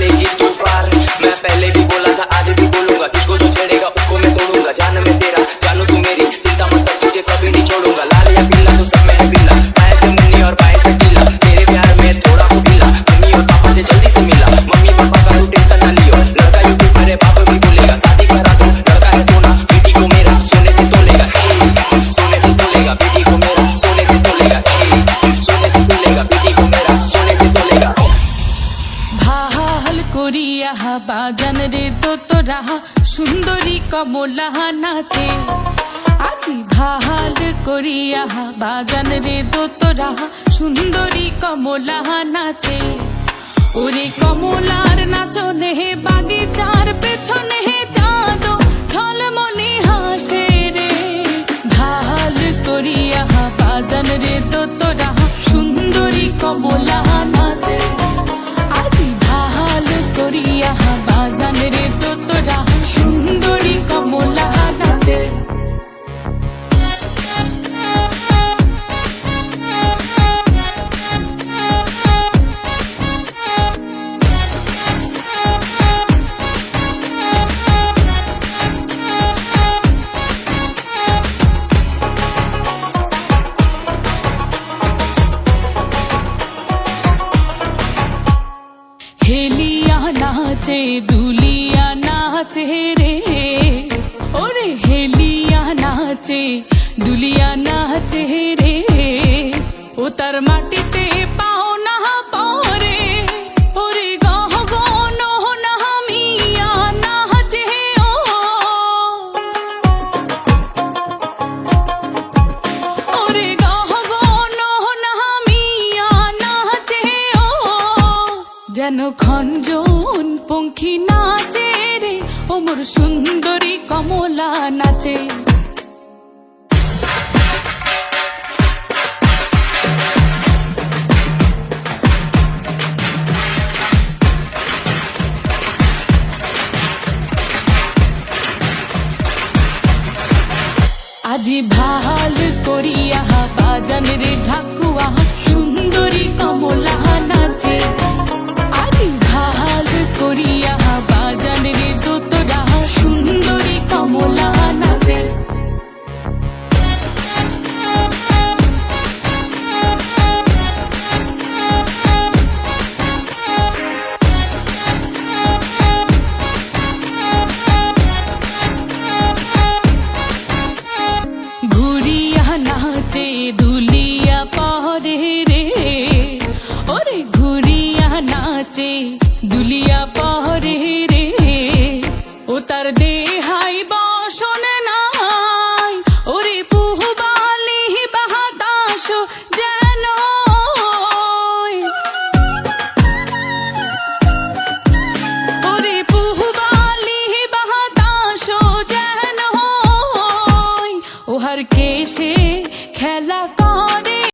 लेगी तू पार। मैं पहले भी बोला था आज भी बोलूंगा, किसको जो छेड़ेगा उसको मैं तोड़ूंगा। जान में तेरा जानू तू मेरी, चिंता मत कर तुझे कभी नहीं छोड़ूंगा। लाल या पीला तो सब में है बिल्ला, बाएं से मुन्नी और बाएं से टीला। तेरे प्यार में थोड़ा हो ढीला, मम्मी और पापा से जल्दी से मिला। मम्मी पापा का तू टेंशन ना लियो, लड़का यूट्यूब मेरे बाप भी बोलेगा। शादी करा दो लड़का है सोना, बेटी को मेरा सोने से तोलेगा। सोने से तोलेगा बेटी को मेरा, सोने से तोलेगा। सोने से तोलेगा बेटी को मेरा, सोने से तोलेगा। ভাল করিয়া বাজান রে তোরা সুন্দরী কমলা নাচে। আজি ভাল করিয়া বাজান রে তোরা সুন্দরী কমলা নাচে। ওরে কমলার নাচনে বাগিচার পেছনে চাঁদ ঝলমলে হাসে রে। ভাল করিয়া বাজান রে তোরা সুন্দরী কমলা নাচে। আজি ভাল করিয়া বাজান রে তোরা সুন্দরী কমলা নাচে। হেলিয়া নাচে দুলিয়া নাচে রে, ওরে হেলিয়া নাচে দুলিয়া নাচে রে। ও তার মাটিতে পাও না পরে, ওরে গহ গন নামিয়া নাচে ও। ওরে গহ গন নামিয়া নাচে ও। যেন খঞ্জন পঙ্খী নাচে রে, ও মোর সুন্দরী কমলা নাচে। আজি ভাল করিয়া বাজান রে ঢাক